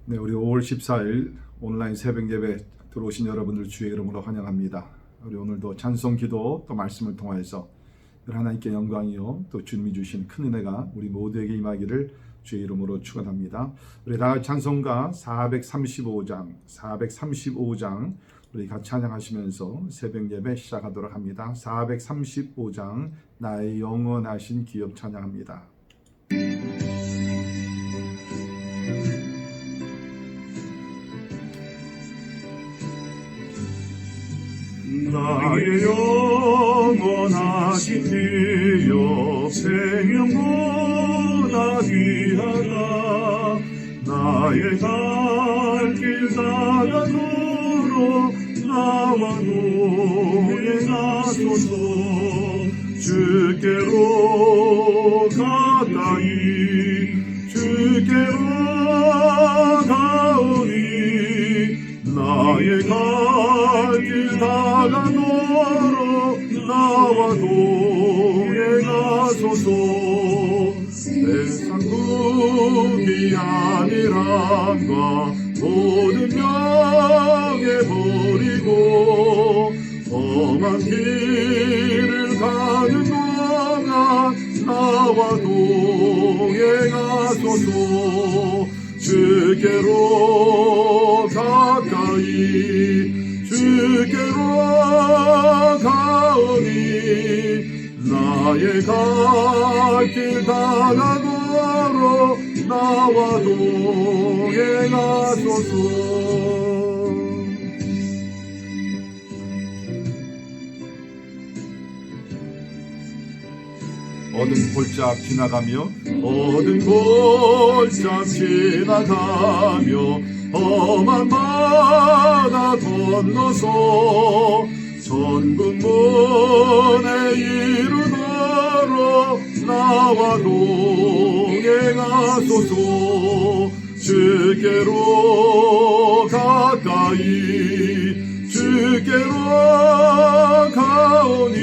네, 우리 5월 14일 온라인 새벽 예배 들어오신 여러분들 주의 이름으로 환영합니다. 우리 오늘도 찬송 기도 또 말씀을 통하여서 하나님께 영광이요 또 주님이 주신 큰 은혜가 우리 모두에게 임하기를 주의 이름으로 축원합니다. 우리 다 같이 찬송가 435장 우리 같이 찬양하시면서 새벽 예배 시작하도록 합니다. 435장 나의 영원하신 기업 찬양합니다. 나의 영원하신 기업 생명보다 귀하다. 나의 갈 길 다가도록 나와 동행하소서. 주께로 가까이 주께로 가오니 나의 갈 길 다가도록 나와 동행하소서. 세상 무기한 일함과 모든 명예 버리고 험한 길을 가는 동안 나와 동행하소서. 주께로 가까이 주께로 가오니 나의 갈 길 다가도록 나와 동행하소서. 어둠 골짝 지나가며 어두운 골짝 지나가며 험한 바다 건너서 천국문에 이르도록 나와 동행하소서. 주께로 가까이 주께로 가오니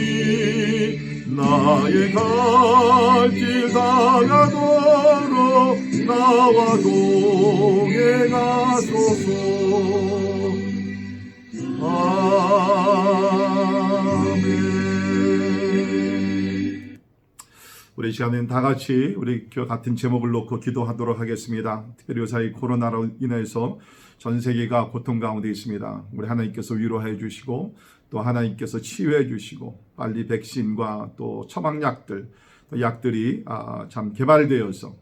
나의 갈 길 다가도록 나와 동행하소서. 아멘. 우리 시간에는 다 같이 우리 같은 제목을 놓고 기도하도록 하겠습니다. 특별히 요사이 코로나로 인해서 전 세계가 고통 가운데 있습니다. 우리 하나님께서 위로해 주시고 또 하나님께서 치유해 주시고 빨리 백신과 또 처방약들 또 약들이 참 개발되어서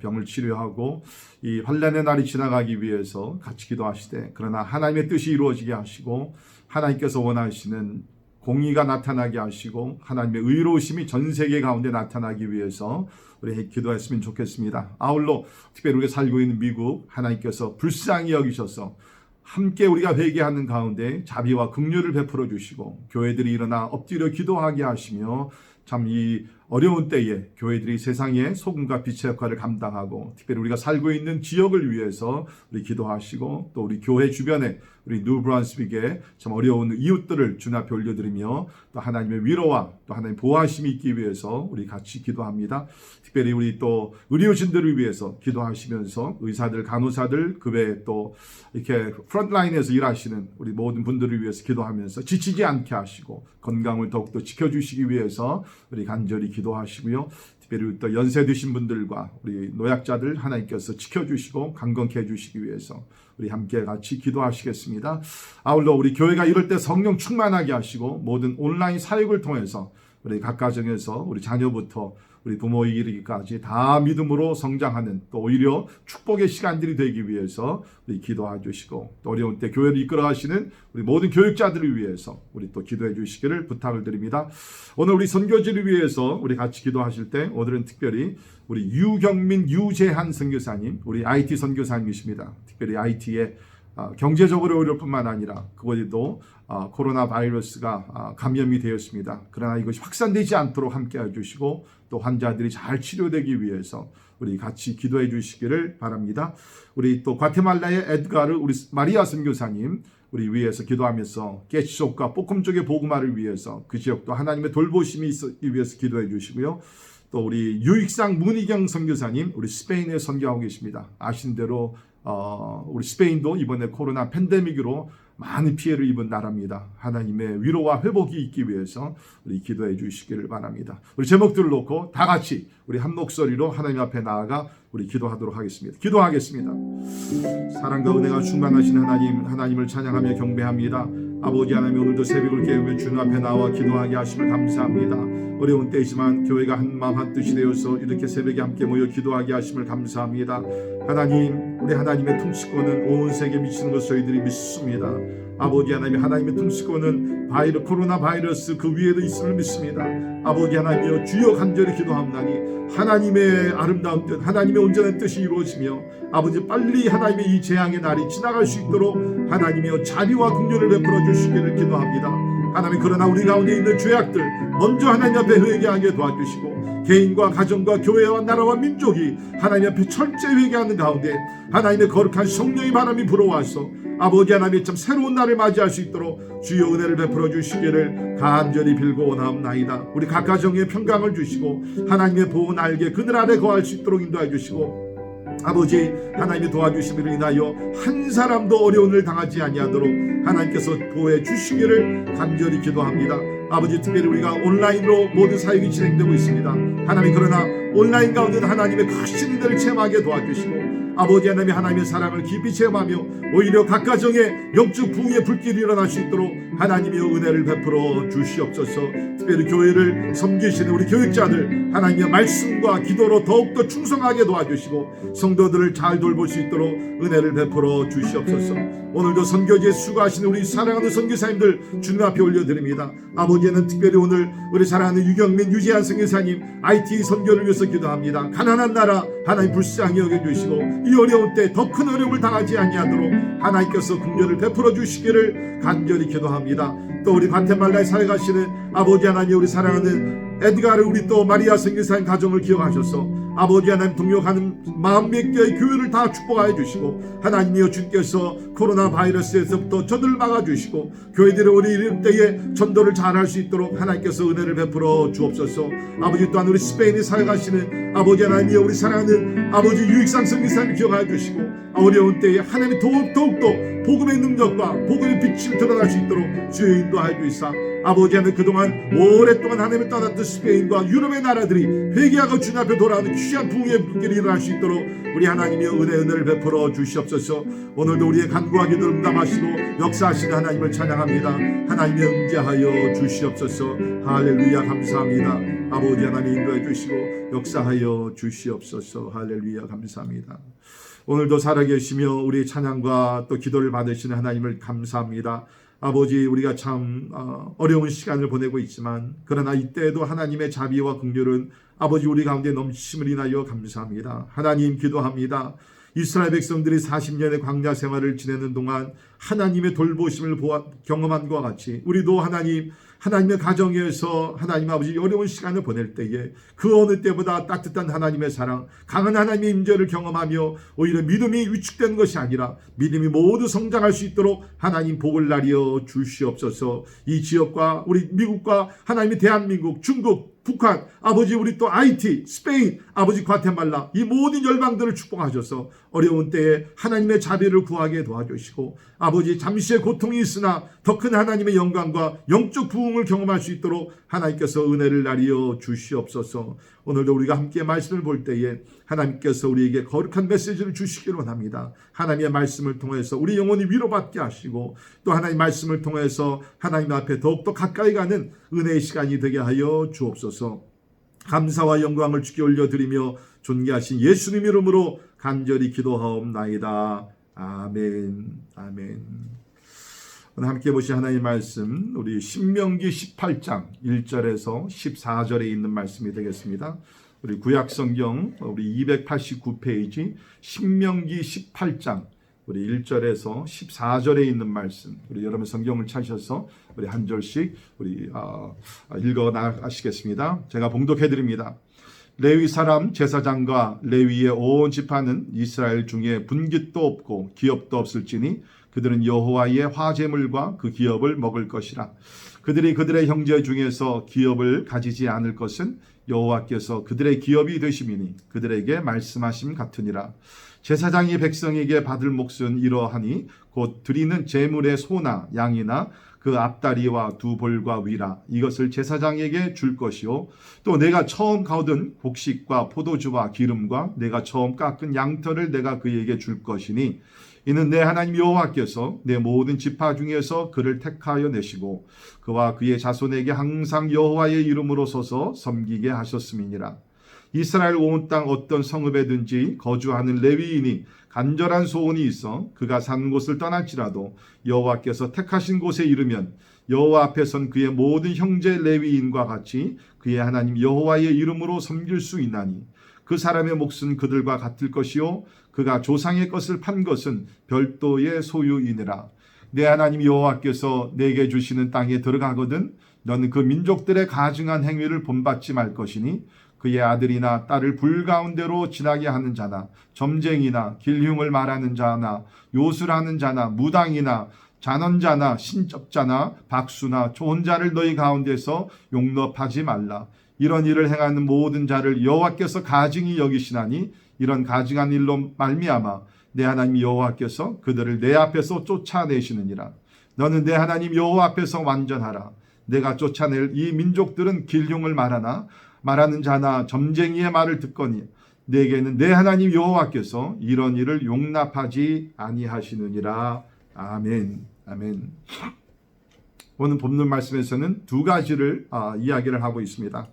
병을 치료하고 이 환난의 날이 지나가기 위해서 같이 기도하시되 그러나 하나님의 뜻이 이루어지게 하시고 하나님께서 원하시는 공의가 나타나게 하시고 하나님의 의로우심이 전 세계 가운데 나타나기 위해서 우리 기도했으면 좋겠습니다. 아울러 특별히 우리가 살고 있는 미국 하나님께서 불쌍히 여기셔서 함께 우리가 회개하는 가운데 자비와 긍휼을 베풀어 주시고 교회들이 일어나 엎드려 기도하게 하시며 참 이 어려운 때에 교회들이 세상의 소금과 빛의 역할을 감당하고 특별히 우리가 살고 있는 지역을 위해서 우리 기도하시고 또 우리 교회 주변에 우리 뉴브란스윅에 참 어려운 이웃들을 주님 앞에 올려드리며 또 하나님의 위로와 또 하나님의 보호하심이 있기 위해서 우리 같이 기도합니다. 특별히 우리 또 의료진들을 위해서 기도하시면서 의사들, 간호사들, 그 외에 또 이렇게 프론트라인에서 일하시는 우리 모든 분들을 위해서 기도하면서 지치지 않게 하시고 건강을 더욱더 지켜주시기 위해서 우리 간절히 기도하시고요. 특별히 또 연세 드신 분들과 우리 노약자들 하나님께서 지켜주시고 강건케 해주시기 위해서 우리 함께 같이 기도하시겠습니다. 아울러 우리 교회가 이럴 때 성령 충만하게 하시고 모든 온라인 사역을 통해서 우리 각 가정에서 우리 자녀부터 우리 부모에 이르기까지 다 믿음으로 성장하는 또 오히려 축복의 시간들이 되기 위해서 우리 기도해 주시고 또 어려운 때 교회를 이끌어 가시는 우리 모든 교육자들을 위해서 우리 또 기도해 주시기를 부탁을 드립니다. 오늘 우리 선교지를 위해서 우리 같이 기도하실 때 오늘은 특별히 우리 유경민, 유재한 선교사님, 우리 IT 선교사님이십니다. 특별히 IT에 경제적으로 어려울 뿐만 아니라 그것에도 코로나 바이러스가 감염이 되었습니다. 그러나 이것이 확산되지 않도록 함께 해주시고 또 환자들이 잘 치료되기 위해서 우리 같이 기도해 주시기를 바랍니다. 우리 또 과테말라의 에드가르 우리 마리아 선교사님 우리 위해서 기도하면서 깨치족과 볶음 쪽의 복음화를 위해서 그 지역도 하나님의 돌보심이 있기 위해서 기도해 주시고요. 또 우리 유익상 문희경 선교사님 우리 스페인에 선교하고 계십니다. 아신 대로 우리 스페인도 이번에 코로나 팬데믹으로 많은 피해를 입은 나라입니다. 하나님의 위로와 회복이 있기 위해서 우리 기도해 주시기를 바랍니다. 우리 제목들을 놓고 다 같이 우리 한 목소리로 하나님 앞에 나아가 우리 기도하도록 하겠습니다. 기도하겠습니다. 사랑과 은혜가 충만하신 하나님을 찬양하며 경배합니다. 아버지 하나님, 오늘도 새벽을 깨우며 주님 앞에 나와 기도하게 하심을 감사합니다. 어려운 때이지만 교회가 한 마음 한 뜻이 되어서 이렇게 새벽에 함께 모여 기도하게 하심을 감사합니다. 하나님, 우리 하나님의 통치권은 온 세계에 미치는 것을 저희들이 믿습니다. 아버지 하나님, 하나님의 통치권은 코로나 바이러스 그 위에도 있음을 믿습니다. 아버지 하나님이여, 주여 간절히 기도합나니 하나님의 아름다운 뜻, 하나님의 온전한 뜻이 이루어지며 아버지 빨리 하나님의 이 재앙의 날이 지나갈 수 있도록 하나님이여 자비와 긍휼을 베풀어 주시기를 기도합니다. 하나님, 그러나 우리 가운데 있는 죄악들 먼저 하나님 앞에 회개하게 도와주시고 개인과 가정과 교회와 나라와 민족이 하나님 앞에 철저히 회개하는 가운데 하나님의 거룩한 성령의 바람이 불어와서 아버지 하나님의 참 새로운 날을 맞이할 수 있도록 주여 은혜를 베풀어 주시기를 간절히 빌고 원하옵나이다. 우리 각 가정에 평강을 주시고 하나님의 보호 날개 그늘 아래 거할 수 있도록 인도해 주시고 아버지 하나님의 도와주심으로 인하여 한 사람도 어려운 일을 당하지 아니하도록 하나님께서 보호해 주시기를 간절히 기도합니다. 아버지, 특별히 우리가 온라인으로 모든 사역이 진행되고 있습니다. 하나님, 그러나 온라인 가운데도 하나님의 크신 은혜를 체험하게 도와주시고 아버지 하나님의 사랑을 깊이 체험하며 오히려 각 가정에 영적 부흥의 불길이 일어날 수 있도록 하나님의 은혜를 베풀어 주시옵소서. 특별히 교회를 섬기시는 우리 교육자들 하나님의 말씀과 기도로 더욱더 충성하게 도와주시고 성도들을 잘 돌볼 수 있도록 은혜를 베풀어 주시옵소서. 오늘도 선교지에 수고하시는 우리 사랑하는 선교사님들 주님 앞에 올려드립니다. 아버지는 특별히 오늘 우리 사랑하는 유경민 유재한 선교사님 IT 선교를 위해서 기도합니다. 가난한 나라 하나님 불쌍히 여겨주시고 이 어려운 때 더 큰 어려움을 당하지 아니하도록 하나님께서 긍휼을 베풀어 주시기를 간절히 기도합니다. 또 우리 과테말라에 사역하시는 아버지 하나님, 우리 사랑하는 에드가르 우리 또 마리아 선교사님 가정을 기억하셔서 아버지 하나님 동역하는 마음 몇 개의 교회를 다 축복하여 주시고 하나님이여, 주께서 코로나 바이러스에서부터 저들을 막아주시고 교회들의 우리 이런 때에 전도를 잘할 수 있도록 하나님께서 은혜를 베풀어 주옵소서. 아버지, 또한 우리 스페인에 사역하시는 아버지 하나님이여, 우리 사랑하는 아버지 유익상 선교사님 기억하여 주시고 어려운 때에 하나님이 더욱더 복음의 능력과 복음의 빛이 드러날 수 있도록 주의 인도하여 주시사 아버지 하나님, 그동안 오랫동안 하나님을 떠났던 스페인과 유럽의 나라들이 회개하고 주님 앞에 돌아오는 귀한 부흥의 불길이 일어날 수 있도록 우리 하나님의 은혜를 베풀어 주시옵소서. 오늘도 우리의 간구와 기도를 응답하시고 역사하시는 하나님을 찬양합니다. 하나님의 응재하여 주시옵소서. 할렐루야, 감사합니다. 아버지 하나님 인도해 주시고 역사하여 주시옵소서. 할렐루야, 감사합니다. 오늘도 살아계시며 우리의 찬양과 또 기도를 받으시는 하나님을 감사합니다. 아버지, 우리가 참 어려운 시간을 보내고 있지만 그러나 이때에도 하나님의 자비와 긍휼은 아버지 우리 가운데 넘치심을 인하여 감사합니다. 하나님, 기도합니다. 이스라엘 백성들이 40년의 광야 생활을 지내는 동안 하나님의 돌보심을 경험한 것과 같이 우리도 하나님의 가정에서 하나님 아버지 어려운 시간을 보낼 때에 그 어느 때보다 따뜻한 하나님의 사랑, 강한 하나님의 임재를 경험하며 오히려 믿음이 위축되는 것이 아니라 믿음이 모두 성장할 수 있도록 하나님 복을 나려 주시옵소서. 이 지역과 우리 미국과 하나님의 대한민국, 중국, 북한, 아버지 우리 또 IT, 스페인, 아버지 과테말라 이 모든 열방들을 축복하셔서 어려운 때에 하나님의 자비를 구하게 도와주시고 아버지 잠시의 고통이 있으나 더 큰 하나님의 영광과 영적 부흥을 경험할 수 있도록 하나님께서 은혜를 나리어 주시옵소서. 오늘도 우리가 함께 말씀을 볼 때에 하나님께서 우리에게 거룩한 메시지를 주시기를 원합니다. 하나님의 말씀을 통해서 우리 영혼이 위로받게 하시고 또 하나님의 말씀을 통해서 하나님 앞에 더욱더 가까이 가는 은혜의 시간이 되게 하여 주옵소서. 감사와 영광을 주께 올려드리며 존귀하신 예수님 이름으로 간절히 기도하옵나이다. 아멘. 아멘. 오늘 함께 보신 하나님의 말씀, 우리 신명기 18장 1절에서 14절에 있는 말씀이 되겠습니다. 우리 구약성경 우리 289페이지 신명기 18장 우리 1절에서 14절에 있는 말씀, 우리 여러분 성경을 찾으셔서 우리 한 절씩 우리 읽어 나가시겠습니다. 제가 봉독해 드립니다. 레위 사람 제사장과 레위의 온 지파는 이스라엘 중에 분깃도 없고 기업도 없을지니 그들은 여호와의 화제물과 그 기업을 먹을 것이라. 그들이 그들의 형제 중에서 기업을 가지지 않을 것은 여호와께서 그들의 기업이 되심이니 그들에게 말씀하심 같으니라. 제사장이 백성에게 받을 몫은 이러하니 곧 드리는 제물의 소나 양이나 그 앞다리와 두 볼과 위라. 이것을 제사장에게 줄 것이요 또 내가 처음 거둔 곡식과 포도주와 기름과 내가 처음 깎은 양털을 내가 그에게 줄 것이니 이는 내 하나님 여호와께서 내 모든 지파 중에서 그를 택하여 내시고 그와 그의 자손에게 항상 여호와의 이름으로 서서 섬기게 하셨음이니라. 이스라엘 온 땅 어떤 성읍에든지 거주하는 레위인이 간절한 소원이 있어 그가 사는 곳을 떠날지라도 여호와께서 택하신 곳에 이르면 여호와 앞에선 그의 모든 형제 레위인과 같이 그의 하나님 여호와의 이름으로 섬길 수 있나니 그 사람의 몫은 그들과 같을 것이요 그가 조상의 것을 판 것은 별도의 소유이니라. 내 하나님 여호와께서 내게 주시는 땅에 들어가거든 너는 그 민족들의 가증한 행위를 본받지 말 것이니 그의 아들이나 딸을 불 가운데로 지나게 하는 자나 점쟁이나 길흉을 말하는 자나 요술하는 자나 무당이나 잔언자나 신적자나 박수나 좋은 자를 너희 가운데서 용납하지 말라. 이런 일을 행하는 모든 자를 여호와께서 가증히 여기시나니 이런 가증한 일로 말미암아 내 하나님 여호와께서 그들을 내 앞에서 쫓아내시느니라. 너는 내 하나님 여호와 앞에서 완전하라. 내가 쫓아낼 이 민족들은 길흉을 말하는 자나 점쟁이의 말을 듣거니 내게는 내 하나님 여호와께서 이런 일을 용납하지 아니하시느니라. 아멘. 아멘. 오늘 본문 말씀에서는 두 가지를 이야기를 하고 있습니다.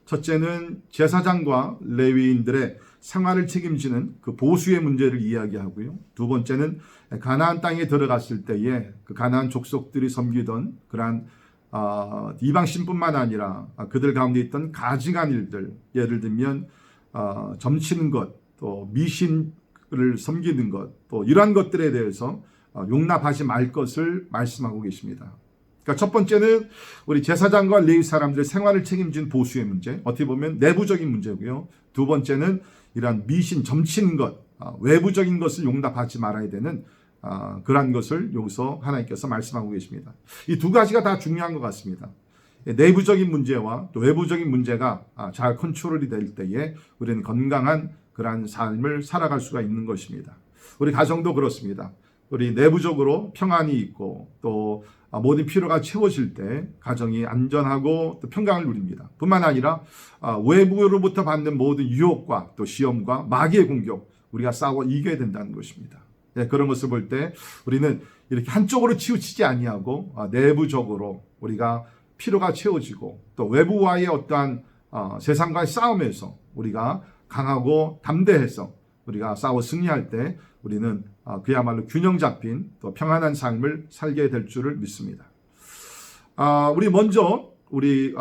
첫째는 제사장과 레위인들의 생활을 책임지는 그 보수의 문제를 이야기하고요. 두 번째는 가나안 땅에 들어갔을 때에 그 가나안 족속들이 섬기던 그러한 이방신뿐만 아니라 그들 가운데 있던 가증한 일들, 예를 들면 점치는 것, 또 미신을 섬기는 것, 또 이러한 것들에 대해서 용납하지 말 것을 말씀하고 계십니다. 그러니까 첫 번째는 우리 제사장과 레위 사람들의 생활을 책임진 보수의 문제, 어떻게 보면 내부적인 문제고요. 두 번째는 이러한 미신, 점치는 것, 외부적인 것을 용납하지 말아야 되는 그러한 것을 여기서 하나님께서 말씀하고 계십니다. 이 두 가지가 다 중요한 것 같습니다. 내부적인 문제와 또 외부적인 문제가 잘 컨트롤이 될 때에 우리는 건강한 그러한 삶을 살아갈 수가 있는 것입니다. 우리 가정도 그렇습니다. 우리 내부적으로 평안이 있고 또 모든 필요가 채워질 때 가정이 안전하고 또 평강을 누립니다. 뿐만 아니라 외부로부터 받는 모든 유혹과 또 시험과 마귀의 공격 우리가 싸워 이겨야 된다는 것입니다. 그런 것을 볼 때 우리는 이렇게 한쪽으로 치우치지 아니하고 내부적으로 우리가 필요가 채워지고 또 외부와의 어떠한 세상과의 싸움에서 우리가 강하고 담대해서 우리가 싸워 승리할 때 우리는 그야말로 균형 잡힌 또 평안한 삶을 살게 될 줄을 믿습니다. 우리 먼저 우리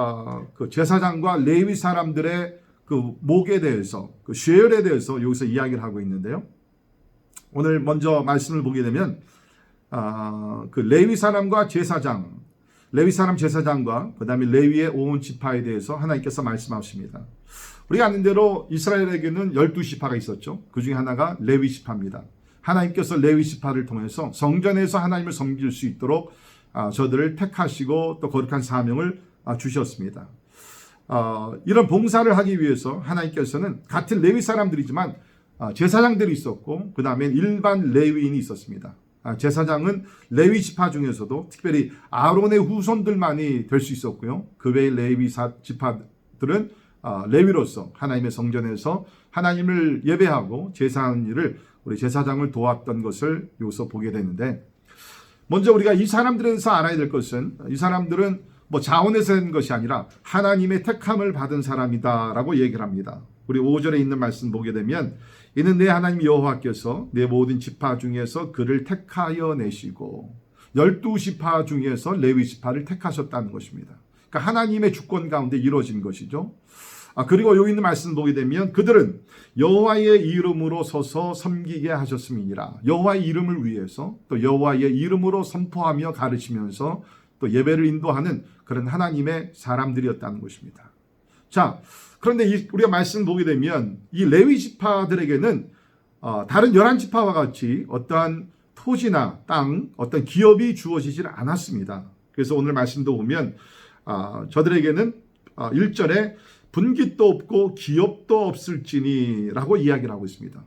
그 제사장과 레위 사람들의 그 목에 대해서 그 쉐열에 대해서 여기서 이야기를 하고 있는데요. 오늘 먼저 말씀을 보게 되면 그 레위 사람과 제사장, 레위 사람 제사장과 그 다음에 레위의 온 지파에 대해서 하나님께서 말씀하십니다. 우리가 아는 대로 이스라엘에게는 12지파가 있었죠. 그 중에 하나가 레위 지파입니다. 하나님께서 레위 지파를 통해서 성전에서 하나님을 섬길 수 있도록 저들을 택하시고 또 거룩한 사명을 주셨습니다. 이런 봉사를 하기 위해서 하나님께서는 같은 레위 사람들이지만 제사장들이 있었고 그 다음에 일반 레위인이 있었습니다. 제사장은 레위 지파 중에서도 특별히 아론의 후손들만이 될 수 있었고요. 그 외의 레위 지파들은 레위로서 하나님의 성전에서 하나님을 예배하고 제사하는 일을 우리 제사장을 도왔던 것을 여기서 보게 되는데, 먼저 우리가 이 사람들에 대해서 알아야 될 것은 이 사람들은 자원에서 된 것이 아니라 하나님의 택함을 받은 사람이다라고 얘기를 합니다. 우리 5절에 있는 말씀 보게 되면 이는 내 하나님 여호와께서 내 모든 지파 중에서 그를 택하여 내시고 12지파 중에서 레위 지파를 택하셨다는 것입니다. 그러니까 하나님의 주권 가운데 이루어진 것이죠. 그리고 여기 있는 말씀 보게 되면 그들은 여호와의 이름으로 서서 섬기게 하셨음이니라. 여호와의 이름을 위해서 또 여호와의 이름으로 선포하며 가르치면서 또 예배를 인도하는 그런 하나님의 사람들이었다는 것입니다. 자, 그런데 우리가 말씀 보게 되면 이 레위 지파들에게는 다른 11지파와 같이 어떠한 토지나 땅, 어떤 기업이 주어지질 않았습니다. 그래서 오늘 말씀도 보면 저들에게는 1절에 분깃도 없고 기업도 없을지니라고 이야기를 하고 있습니다.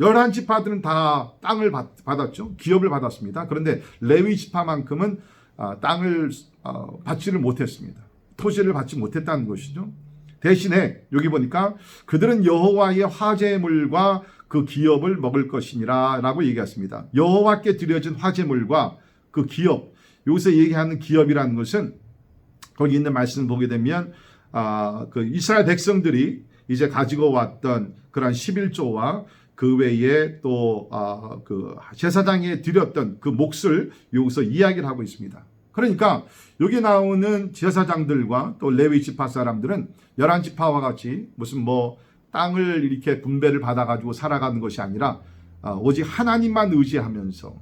11지파들은 다 땅을 받았죠. 기업을 받았습니다. 그런데 레위 지파만큼은 땅을 받지를 못했습니다. 토지를 받지 못했다는 것이죠. 대신에 여기 보니까 그들은 여호와의 화제물과 그 기업을 먹을 것이니라 라고 얘기했습니다. 여호와께 드려진 화제물과 그 기업, 여기서 얘기하는 기업이라는 것은 거기 있는 말씀을 보게 되면 그 이스라엘 백성들이 이제 가지고 왔던 그런 11조와 그 외에 또 그 제사장에 드렸던 그 몫을 여기서 이야기를 하고 있습니다. 그러니까 여기 나오는 제사장들과 또 레위 지파 사람들은 11지파와 같이 무슨 뭐 땅을 이렇게 분배를 받아가지고 살아가는 것이 아니라 오직 하나님만 의지하면서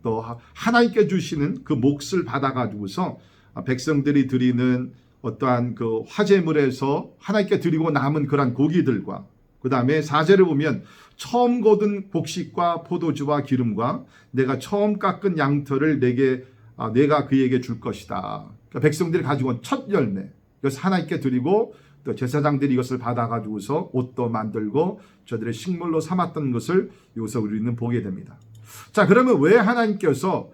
또 하나님께 주시는 그 몫을 받아가지고서 백성들이 드리는 어떠한 그 화제물에서 하나님께 드리고 남은 그런 고기들과 그 다음에 4절을 보면 처음 거둔 곡식과 포도주와 기름과 내가 처음 깎은 양털을 내가 그에게 줄 것이다. 그러니까 백성들이 가지고 온 첫 열매, 이것을 하나님께 드리고 또 제사장들이 이것을 받아가지고서 옷도 만들고 저들의 식물로 삼았던 것을 여기서 우리는 보게 됩니다. 자, 그러면 왜 하나님께서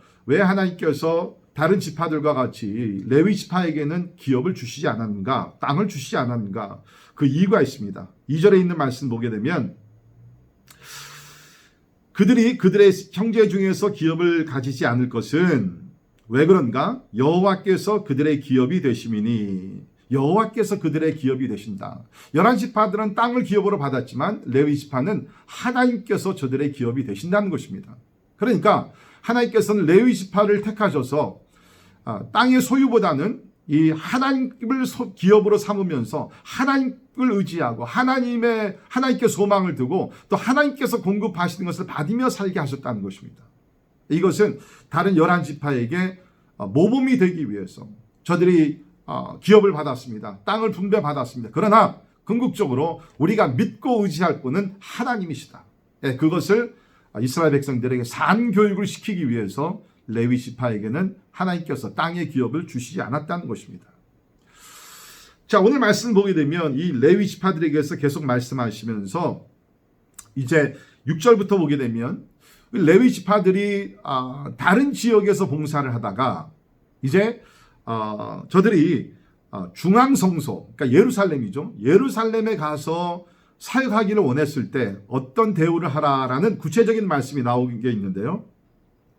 다른 지파들과 같이 레위 지파에게는 기업을 주시지 않았는가, 땅을 주시지 않았는가? 그 이유가 있습니다. 2절에 있는 말씀 보게 되면 그들의 형제 중에서 기업을 가지지 않을 것은 왜 그런가? 여호와께서 그들의 기업이 되심이니. 여호와께서 그들의 기업이 되신다. 11지파들은 땅을 기업으로 받았지만 레위 지파는 하나님께서 저들의 기업이 되신다는 것입니다. 그러니까 하나님께서는 레위 지파를 택하셔서 땅의 소유보다는 이 하나님을 기업으로 삼으면서 하나님을 의지하고 하나님께 소망을 두고 또 하나님께서 공급하시는 것을 받으며 살게 하셨다는 것입니다. 이것은 다른 11지파에게 모범이 되기 위해서 저들이 기업을 받았습니다. 땅을 분배받았습니다. 그러나 궁극적으로 우리가 믿고 의지할 분은 하나님이시다. 그것을 이스라엘 백성들에게 산교육을 시키기 위해서 레위 지파에게는 하나님께서 땅의 기업을 주시지 않았다는 것입니다. 자, 오늘 말씀 보게 되면 이 레위 지파들에게서 계속 말씀하시면서 이제 6절부터 보게 되면 레위 지파들이 다른 지역에서 봉사를 하다가 이제 저들이 중앙성소, 그러니까 예루살렘이죠. 예루살렘에 가서 사역하기를 원했을 때 어떤 대우를 하라라는 구체적인 말씀이 나오게 있는데요.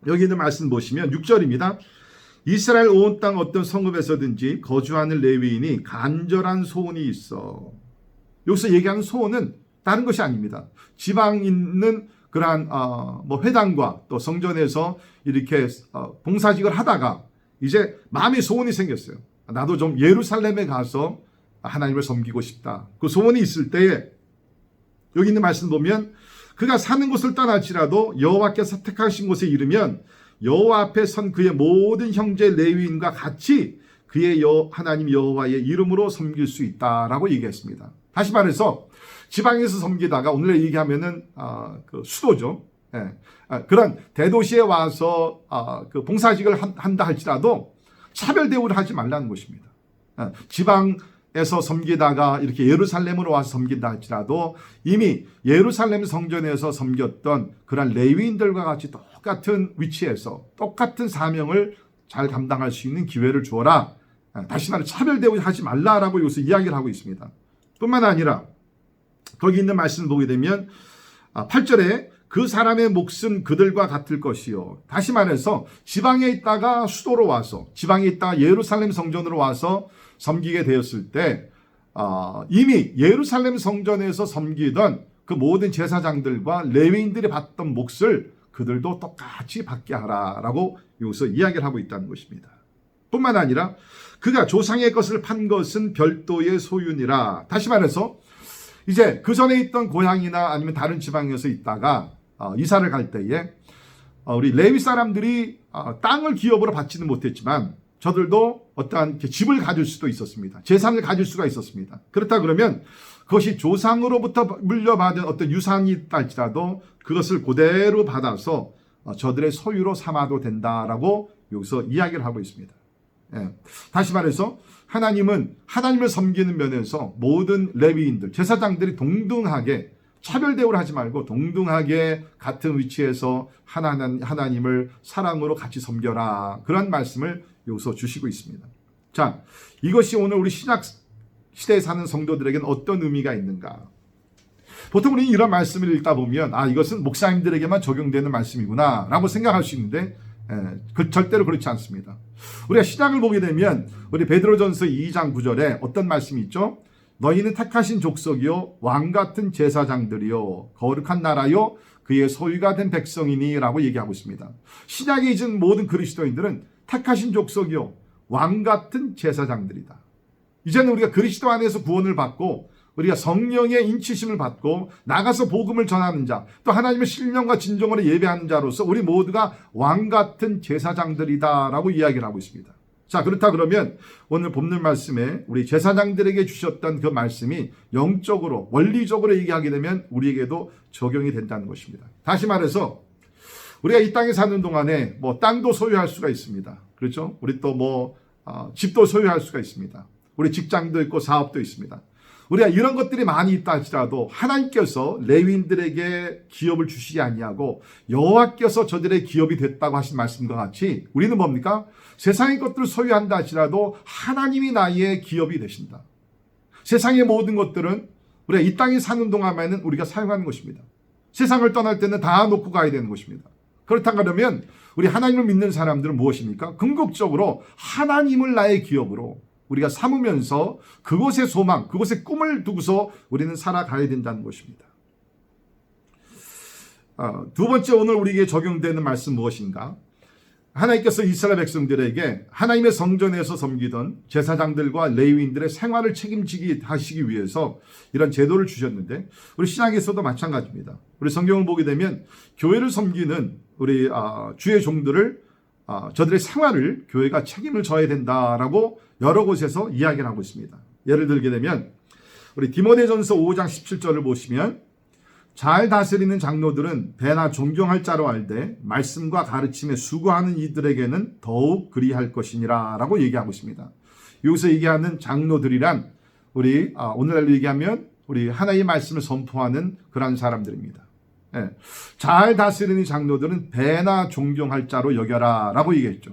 여기 있는 말씀 보시면 6절입니다. 이스라엘 온 땅 어떤 성읍에서든지 거주하는 레위인이 간절한 소원이 있어. 여기서 얘기하는 소원은 다른 것이 아닙니다. 지방 있는 그러한 뭐 회당과 또 성전에서 이렇게 봉사직을 하다가 이제 마음의 소원이 생겼어요. 나도 좀 예루살렘에 가서 하나님을 섬기고 싶다. 그 소원이 있을 때에 여기 있는 말씀 보면 그가 사는 곳을 떠날지라도 여호와께서 택하신 곳에 이르면 여호와 앞에 선 그의 모든 형제 레위인과 같이 그의 하나님 여호와의 이름으로 섬길 수 있다라고 얘기했습니다. 다시 말해서 지방에서 섬기다가 오늘 얘기하면은 그 수도죠. 그런 대도시에 와서 그 봉사직을 한다 할지라도 차별 대우를 하지 말라는 것입니다. 지방에서 섬기다가 이렇게 예루살렘으로 와서 섬긴다 할지라도 이미 예루살렘 성전에서 섬겼던 그런 레위인들과 같이 똑같은 위치에서 똑같은 사명을 잘 감당할 수 있는 기회를 주어라. 다시 말해 차별 대우하지 말라라고 여기서 이야기를 하고 있습니다. 뿐만 아니라 거기 있는 말씀을 보게 되면 8절에 그 사람의 몫은 그들과 같을 것이요. 다시 말해서 지방에 있다가 수도로 와서 지방에 있다가 예루살렘 성전으로 와서 섬기게 되었을 때 이미 예루살렘 성전에서 섬기던 그 모든 제사장들과 레위인들이 받던 몫을 그들도 똑같이 받게 하라라고 여기서 이야기를 하고 있다는 것입니다. 뿐만 아니라 그가 조상의 것을 판 것은 별도의 소유니라. 다시 말해서 이제 그 전에 있던 고향이나 아니면 다른 지방에서 있다가 이사를 갈 때에 우리 레위 사람들이 땅을 기업으로 받지는 못했지만 저들도 어떠한 집을 가질 수도 있었습니다. 재산을 가질 수가 있었습니다. 그렇다 그러면 그것이 조상으로부터 물려받은 어떤 유산이 있다 할지라도 그것을 그대로 받아서 저들의 소유로 삼아도 된다라고 여기서 이야기를 하고 있습니다. 다시 말해서 하나님은 하나님을 섬기는 면에서 모든 레위인들, 제사장들이 동등하게 차별 대우를 하지 말고 동등하게 같은 위치에서 하나님을 사랑으로 같이 섬겨라. 그런 말씀을 여기서 주시고 있습니다. 자, 이것이 오늘 우리 신약 시대에 사는 성도들에게는 어떤 의미가 있는가? 보통 우리는 이런 말씀을 읽다 보면 이것은 목사님들에게만 적용되는 말씀이구나 라고 생각할 수 있는데 절대로 그렇지 않습니다. 우리가 신약을 보게 되면 우리 베드로전서 2장 9절에 어떤 말씀이 있죠? 너희는 택하신 족속이요 왕같은 제사장들이요 거룩한 나라요 그의 소유가 된 백성이니 라고 얘기하고 있습니다. 신약에 있는 모든 그리스도인들은 택하신 족속이요 왕같은 제사장들이다. 이제는 우리가 그리스도 안에서 구원을 받고 우리가 성령의 인치심을 받고 나가서 복음을 전하는 자, 또 하나님의 신령과 진정으로 예배하는 자로서 우리 모두가 왕같은 제사장들이다라고 이야기를 하고 있습니다. 자, 그렇다 그러면 오늘 본문 말씀에 우리 제사장들에게 주셨던 그 말씀이 영적으로 원리적으로 얘기하게 되면 우리에게도 적용이 된다는 것입니다. 다시 말해서 우리가 이 땅에 사는 동안에 땅도 소유할 수가 있습니다. 그렇죠? 우리 또 집도 소유할 수가 있습니다. 우리 직장도 있고 사업도 있습니다. 우리가 이런 것들이 많이 있다 할지라도 하나님께서 레위인들에게 기업을 주시지 아니하고 여호와께서 저들의 기업이 됐다고 하신 말씀과 같이 우리는 뭡니까? 세상의 것들을 소유한다 할지라도 하나님이 나의 기업이 되신다. 세상의 모든 것들은 우리가 이 땅에 사는 동안에는 우리가 사용하는 것입니다. 세상을 떠날 때는 다 놓고 가야 되는 것입니다. 그렇다 그러면 우리 하나님을 믿는 사람들은 무엇입니까? 궁극적으로 하나님을 나의 기업으로 우리가 삼으면서 그곳의 소망, 그곳의 꿈을 두고서 우리는 살아가야 된다는 것입니다. 두 번째 오늘 우리에게 적용되는 말씀 무엇인가? 하나님께서 이스라엘 백성들에게 하나님의 성전에서 섬기던 제사장들과 레위인들의 생활을 책임지게 하시기 위해서 이런 제도를 주셨는데 우리 신약에서도 마찬가지입니다. 우리 성경을 보게 되면 교회를 섬기는 우리 주의 종들을 저들의 생활을 교회가 책임을 져야 된다라고 여러 곳에서 이야기를 하고 있습니다. 예를 들게 되면 우리 디모데전서 5장 17절을 보시면 잘 다스리는 장로들은 배나 존경할 자로 알되 말씀과 가르침에 수고하는 이들에게는 더욱 그리할 것이니라 라고 얘기하고 있습니다. 여기서 얘기하는 장로들이란 우리 오늘날로 얘기하면 우리 하나님의 말씀을 선포하는 그런 사람들입니다. 잘 다스리는 장로들은 배나 존경할 자로 여겨라 라고 얘기했죠.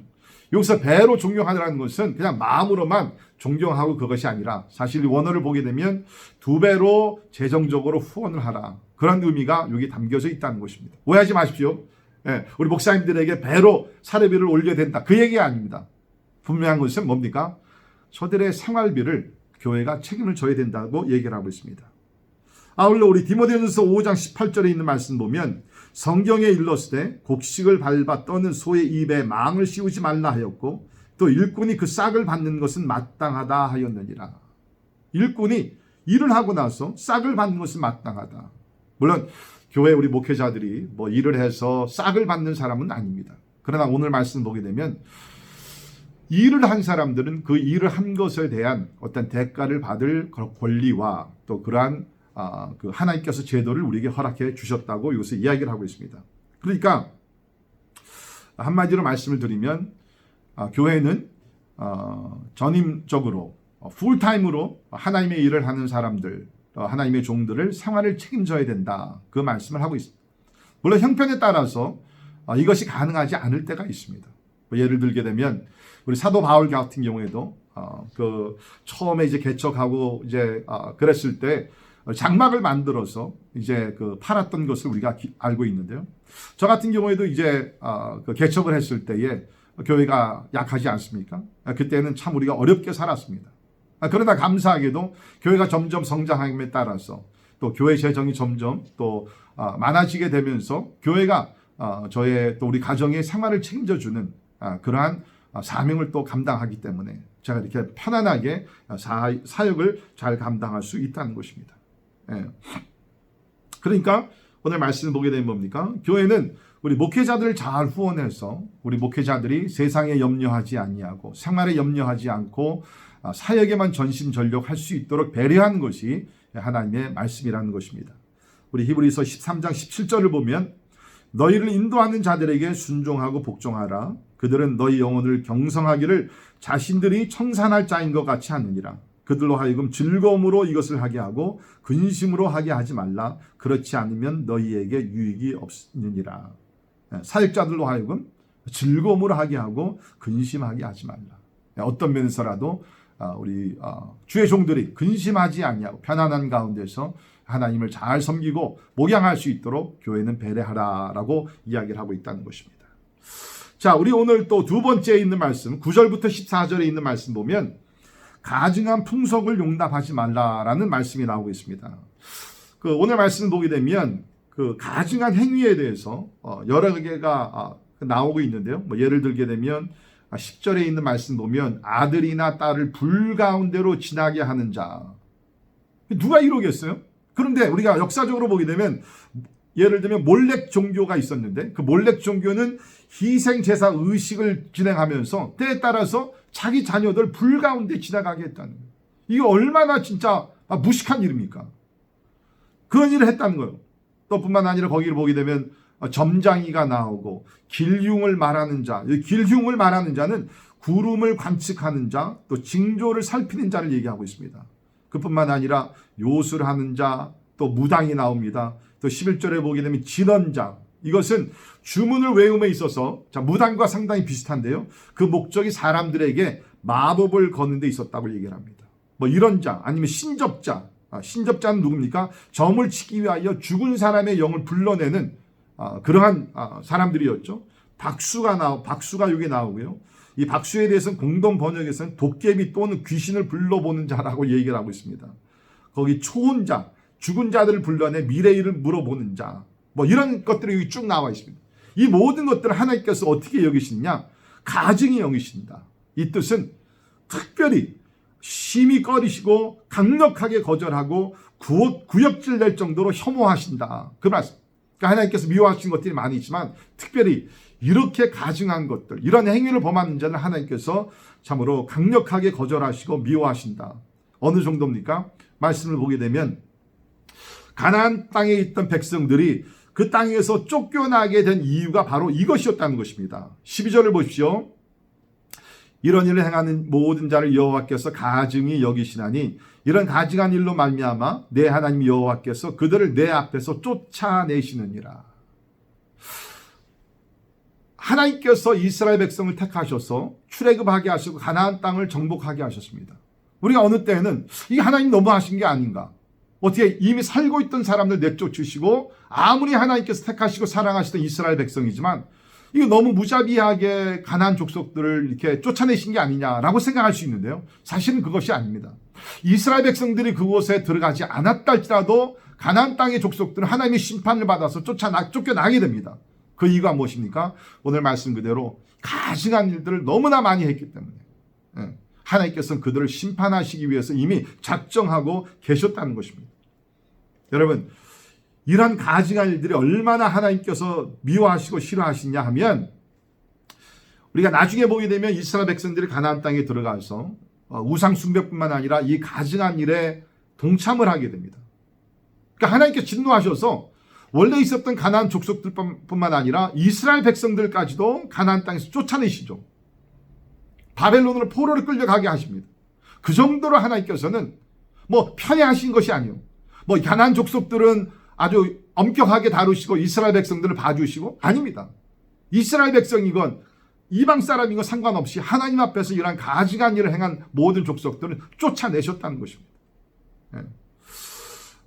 여기서 배로 존경하라는 것은 그냥 마음으로만 존경하고 그것이 아니라 사실 원어를 보게 되면 두 배로 재정적으로 후원을 하라. 그런 의미가 여기 담겨져 있다는 것입니다. 오해하지 마십시오. 우리 목사님들에게 배로 사례비를 올려야 된다. 그 얘기가 아닙니다. 분명한 것은 뭡니까? 저들의 생활비를 교회가 책임을 져야 된다고 얘기를 하고 있습니다. 아울러 우리 디모데전서 5장 18절에 있는 말씀 보면 성경에 일렀으되 곡식을 밟아 떠는 소의 입에 망을 씌우지 말라 하였고 또 일꾼이 그 싹을 받는 것은 마땅하다 하였느니라. 일꾼이 일을 하고 나서 싹을 받는 것은 마땅하다. 물론 교회 우리 목회자들이 일을 해서 싹을 받는 사람은 아닙니다. 그러나 오늘 말씀 보게 되면 일을 한 사람들은 그 일을 한 것에 대한 어떤 대가를 받을 권리와 또 그러한 그 하나님께서 제도를 우리에게 허락해 주셨다고 여기서 이야기를 하고 있습니다. 그러니까 한마디로 말씀을 드리면 교회는 전임적으로 풀타임으로 하나님의 일을 하는 사람들, 하나님의 종들을 생활을 책임져야 된다. 그 말씀을 하고 있습니다. 물론 형편에 따라서 이것이 가능하지 않을 때가 있습니다. 예를 들게 되면 우리 사도 바울 같은 경우에도 그 처음에 이제 개척하고 이제 그랬을 때 장막을 만들어서 이제 그 팔았던 것을 우리가 알고 있는데요. 저 같은 경우에도 이제 그 개척을 했을 때에 교회가 약하지 않습니까? 그때는 참 우리가 어렵게 살았습니다. 그러나 감사하게도 교회가 점점 성장함에 따라서 또 교회 재정이 점점 또 많아지게 되면서 교회가 저의 또 우리 가정의 생활을 책임져주는 그러한 사명을 또 감당하기 때문에 제가 이렇게 편안하게 사역을 잘 감당할 수 있다는 것입니다. 그러니까 오늘 말씀을 보게 되면 뭡니까? 교회는 우리 목회자들을 잘 후원해서 우리 목회자들이 세상에 염려하지 아니하고 생활에 염려하지 않고 사역에만 전심전력할 수 있도록 배려하는 것이 하나님의 말씀이라는 것입니다. 우리 히브리서 13장 17절을 보면 너희를 인도하는 자들에게 순종하고 복종하라. 그들은 너희 영혼을 경성하기를 자신들이 청산할 자인 것 같이 하느니라. 그들로 하여금 즐거움으로 이것을 하게 하고 근심으로 하게 하지 말라. 그렇지 않으면 너희에게 유익이 없느니라. 사역자들로 하여금 즐거움으로 하게 하고 근심하게 하지 말라. 어떤 면에서라도 우리 주의 종들이 근심하지 아니하고 편안한 가운데서 하나님을 잘 섬기고 목양할 수 있도록 교회는 배려하라라고 이야기를 하고 있다는 것입니다. 자, 우리 오늘 또 두 번째에 있는 말씀 9절부터 14절에 있는 말씀 보면 가증한 풍속을 용납하지 말라라는 말씀이 나오고 있습니다. 오늘 말씀을 보게 되면 그 가증한 행위에 대해서 여러 개가 나오고 있는데요. 예를 들게 되면 10절에 있는 말씀 보면 아들이나 딸을 불 가운데로 지나게 하는 자. 누가 이러겠어요? 그런데 우리가 역사적으로 보게 되면 예를 들면 몰렉 종교가 있었는데 그 몰렉 종교는 희생제사 의식을 진행하면서 때에 따라서 자기 자녀들 불 가운데 지나가게 했다는 거예요. 이게 얼마나 진짜 무식한 일입니까? 그런 일을 했다는 거예요. 또 뿐만 아니라 거기를 보게 되면 점장이가 나오고 길흉을 말하는 자. 길흉을 말하는 자는 구름을 관측하는 자, 또 징조를 살피는 자를 얘기하고 있습니다. 그뿐만 아니라 요술하는 자, 또 무당이 나옵니다. 또 11절에 보게 되면 진언자. 이것은 주문을 외움에 있어서 무당과 상당히 비슷한데요. 그 목적이 사람들에게 마법을 거는 데 있었다고 얘기를 합니다. 이런 자 아니면 신접자. 신접자는 누굽니까? 점을 치기 위하여 죽은 사람의 영을 불러내는 그러한 사람들이었죠. 박수가 여기 나오고요. 이 박수에 대해서는 공동 번역에서는 도깨비 또는 귀신을 불러보는 자라고 얘기를 하고 있습니다. 거기 초혼자, 죽은 자들을 불러내 미래일을 물어보는 자, 이런 것들이 여기 쭉 나와 있습니다. 이 모든 것들을 하나님께서 어떻게 여기시느냐? 가증히 여기신다. 이 뜻은 특별히 심히 꺼리시고 강력하게 거절하고 구역질 낼 정도로 혐오하신다. 그 말씀. 그러니까 하나님께서 미워하신 것들이 많이 있지만 특별히 이렇게 가증한 것들, 이런 행위를 범하는 자는 하나님께서 참으로 강력하게 거절하시고 미워하신다. 어느 정도입니까? 말씀을 보게 되면 가나안 땅에 있던 백성들이 그 땅에서 쫓겨나게 된 이유가 바로 이것이었다는 것입니다. 12절을 보십시오. 이런 일을 행하는 모든 자를 여호와께서 가증히 여기시나니 이런 가증한 일로 말미암아 내 하나님 여호와께서 그들을 내 앞에서 쫓아내시느니라. 하나님께서 이스라엘 백성을 택하셔서 출애굽하게 하시고 가나안 땅을 정복하게 하셨습니다. 우리가 어느 때에는 이게 하나님 너무하신 게 아닌가? 어떻게 이미 살고 있던 사람들 내쫓으시고 아무리 하나님께서 택하시고 사랑하시던 이스라엘 백성이지만 이거 너무 무자비하게 가나안 족속들을 이렇게 쫓아내신 게 아니냐라고 생각할 수 있는데요. 사실은 그것이 아닙니다. 이스라엘 백성들이 그곳에 들어가지 않았다 할지라도 가나안 땅의 족속들은 하나님의 심판을 받아서 쫓겨나게 됩니다. 그 이유가 무엇입니까? 오늘 말씀 그대로 가증한 일들을 너무나 많이 했기 때문에 하나님께서는 그들을 심판하시기 위해서 이미 작정하고 계셨다는 것입니다. 여러분, 이러한 가증한 일들이 얼마나 하나님께서 미워하시고 싫어하시냐 하면 우리가 나중에 보게 되면 이스라엘 백성들이 가나안 땅에 들어가서 우상 숭배뿐만 아니라 이 가증한 일에 동참을 하게 됩니다. 그러니까 하나님께서 진노하셔서 원래 있었던 가나안 족속들뿐만 아니라 이스라엘 백성들까지도 가나안 땅에서 쫓아내시죠. 바벨론으로 포로를 끌려가게 하십니다. 그 정도로 하나님께서는 편애하신 것이 아니에요. 가나안 족속들은 아주 엄격하게 다루시고 이스라엘 백성들을 봐주시고 아닙니다. 이스라엘 백성이건 이방 사람이건 상관없이 하나님 앞에서 이러한 가증한 일을 행한 모든 족속들은 쫓아내셨다는 것입니다.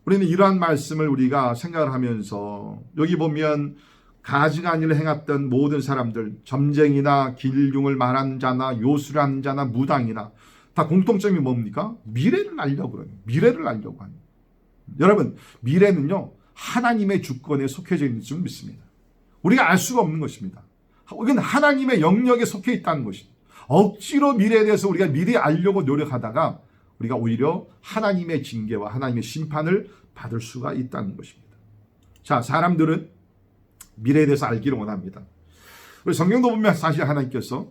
우리는 이러한 말씀을 우리가 생각을 하면서 여기 보면 가증한 일을 행했던 모든 사람들, 점쟁이나 길흉을 말하는 자나 요술하는 자나 무당이나 다 공통점이 뭡니까? 미래를 알려고 그래요. 미래를 알려고 하는. 여러분, 미래는요 하나님의 주권에 속해져 있는 줄 믿습니다. 우리가 알 수가 없는 것입니다. 이건 하나님의 영역에 속해 있다는 것입니다. 억지로 미래에 대해서 우리가 미리 알려고 노력하다가 우리가 오히려 하나님의 징계와 하나님의 심판을 받을 수가 있다는 것입니다. 자, 사람들은 미래에 대해서 알기를 원합니다. 우리 성경도 보면 사실 하나님께서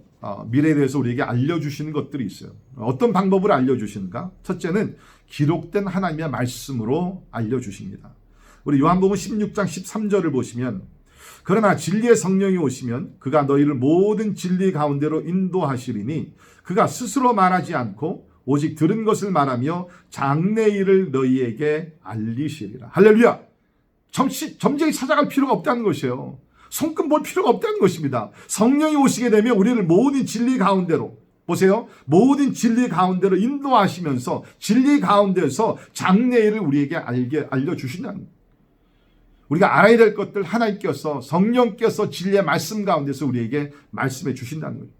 미래에 대해서 우리에게 알려주시는 것들이 있어요. 어떤 방법으로 알려주시는가? 첫째는 기록된 하나님의 말씀으로 알려주십니다. 우리 요한복음 16장 13절을 보시면 그러나 진리의 성령이 오시면 그가 너희를 모든 진리 가운데로 인도하시리니 그가 스스로 말하지 않고 오직 들은 것을 말하며 장래일을 너희에게 알리시리라. 할렐루야. 점쟁이 찾아갈 필요가 없다는 것이에요. 손금 볼 필요가 없다는 것입니다. 성령이 오시게 되면 우리를 모든 진리 가운데로, 보세요, 모든 진리 가운데로 인도하시면서 진리 가운데서 장래일을 우리에게 알려주신다는 거예요. 우리가 알아야 될 것들 하나님께서, 성령께서 진리의 말씀 가운데서 우리에게 말씀해 주신다는 거예요.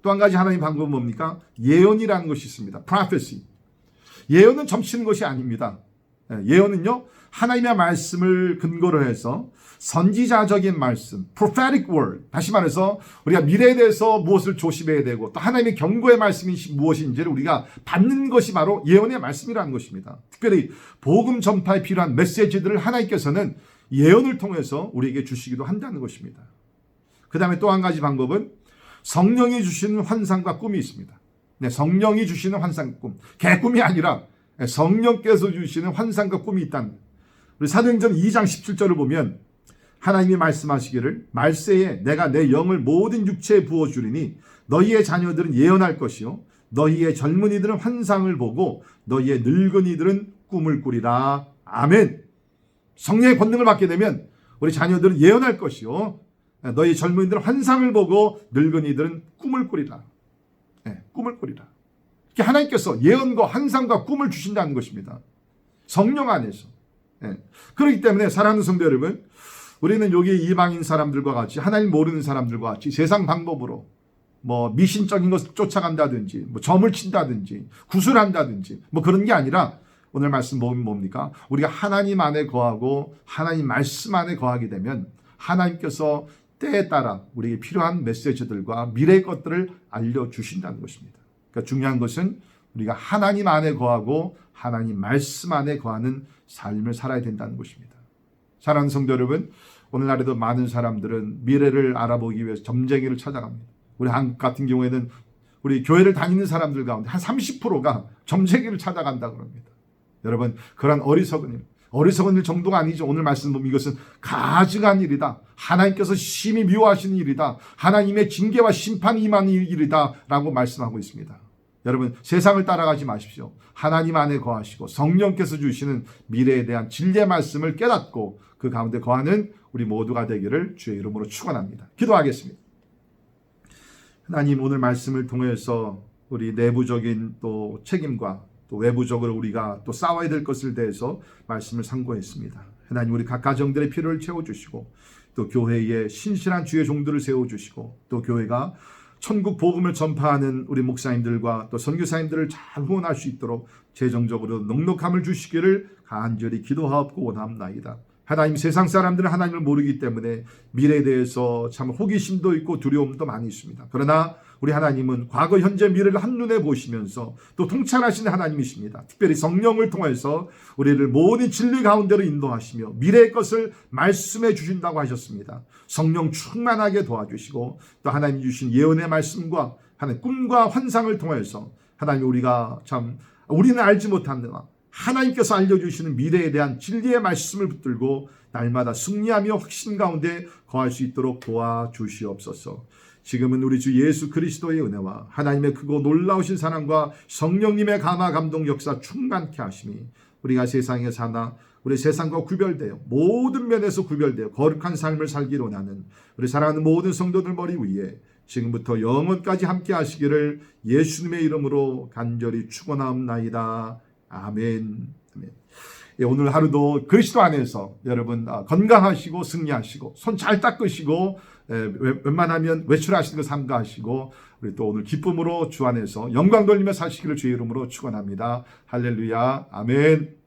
또 한 가지 하나님 방법은 뭡니까? 예언이라는 것이 있습니다. prophecy. 예언은 점치는 것이 아닙니다. 예언은요, 하나님의 말씀을 근거로 해서 선지자적인 말씀, prophetic word. 다시 말해서 우리가 미래에 대해서 무엇을 조심해야 되고 또 하나님의 경고의 말씀이 무엇인지를 우리가 받는 것이 바로 예언의 말씀이라는 것입니다. 특별히 복음 전파에 필요한 메시지들을 하나님께서는 예언을 통해서 우리에게 주시기도 한다는 것입니다. 그 다음에 또 한 가지 방법은 성령이 주시는 환상과 꿈이 있습니다. 네, 성령이 주시는 환상과 꿈. 개꿈이 아니라 성령께서 주시는 환상과 꿈이 있다는 거예요. 우리 사도행전 2장 17절을 보면 하나님이 말씀하시기를 말세에 내가 내 영을 모든 육체에 부어주리니 너희의 자녀들은 예언할 것이요 너희의 젊은이들은 환상을 보고 너희의 늙은이들은 꿈을 꾸리라. 아멘. 성령의 권능을 받게 되면 우리 자녀들은 예언할 것이요 너희 젊은이들은 환상을 보고 늙은이들은 꿈을 꾸리라. 네, 꿈을 꾸리라. 이렇게 하나님께서 예언과 환상과 꿈을 주신다는 것입니다. 성령 안에서. 네. 그렇기 때문에 사랑하는 성도 여러분, 우리는 여기 이방인 사람들과 같이 하나님 모르는 사람들과 같이 세상 방법으로 뭐 미신적인 것을 쫓아간다든지 뭐 점을 친다든지 구술한다든지 뭐 그런 게 아니라 오늘 말씀 보면 뭡니까? 우리가 하나님 안에 거하고 하나님 말씀 안에 거하게 되면 하나님께서 때에 따라 우리에게 필요한 메시지들과 미래의 것들을 알려주신다는 것입니다. 그러니까 중요한 것은 우리가 하나님 안에 거하고 하나님 말씀 안에 거하는 삶을 살아야 된다는 것입니다. 사랑하는 성도 여러분, 오늘날에도 많은 사람들은 미래를 알아보기 위해서 점쟁이를 찾아갑니다. 우리 한국 같은 경우에는 우리 교회를 다니는 사람들 가운데 한 30%가 점쟁이를 찾아간다고 합니다. 여러분, 그런 어리석은 일 정도가 아니죠. 오늘 말씀 보면 이것은 가증한 일이다. 하나님께서 심히 미워하시는 일이다. 하나님의 징계와 심판이 임하는 일이다 라고 말씀하고 있습니다. 여러분, 세상을 따라가지 마십시오. 하나님 안에 거하시고 성령께서 주시는 미래에 대한 진리의 말씀을 깨닫고 그 가운데 거하는 우리 모두가 되기를 주의 이름으로 축원합니다. 기도하겠습니다. 하나님, 오늘 말씀을 통해서 우리 내부적인 또 책임과 또 외부적으로 우리가 또 싸워야 될 것을 대해서 말씀을 상고했습니다. 하나님, 우리 각 가정들의 필요를 채워주시고 또 교회에 신실한 주의 종들을 세워주시고 또 교회가 천국 복음을 전파하는 우리 목사님들과 또 선교사님들을 잘 후원할 수 있도록 재정적으로 넉넉함을 주시기를 간절히 기도하옵고 원합나이다. 하나님, 세상 사람들은 하나님을 모르기 때문에 미래에 대해서 참 호기심도 있고 두려움도 많이 있습니다. 그러나 우리 하나님은 과거, 현재, 미래를 한눈에 보시면서 또 통찰하시는 하나님이십니다. 특별히 성령을 통해서 우리를 모든 진리 가운데로 인도하시며 미래의 것을 말씀해 주신다고 하셨습니다. 성령 충만하게 도와주시고 또 하나님 주신 예언의 말씀과 하나님 꿈과 환상을 통해서 하나님 우리는 알지 못하느나 하나님께서 알려주시는 미래에 대한 진리의 말씀을 붙들고 날마다 승리하며 확신 가운데 거할 수 있도록 도와주시옵소서. 지금은 우리 주 예수 그리스도의 은혜와 하나님의 크고 놀라우신 사랑과 성령님의 감화 감동 역사 충만케 하심이 우리가 세상에 사나 우리 세상과 구별되어 모든 면에서 구별되어 거룩한 삶을 살기로 원하는 우리 사랑하는 모든 성도들 머리 위에 지금부터 영원까지 함께 하시기를 예수님의 이름으로 간절히 축원하옵나이다. 아멘. 아멘. 예, 오늘 하루도 그리스도 안에서 여러분 건강하시고 승리하시고 손 잘 닦으시고 웬만하면 외출하시는 거 삼가하시고 우리 또 오늘 기쁨으로 주 안에서 영광 돌리며 사시기를 주의 이름으로 축원합니다. 할렐루야. 아멘.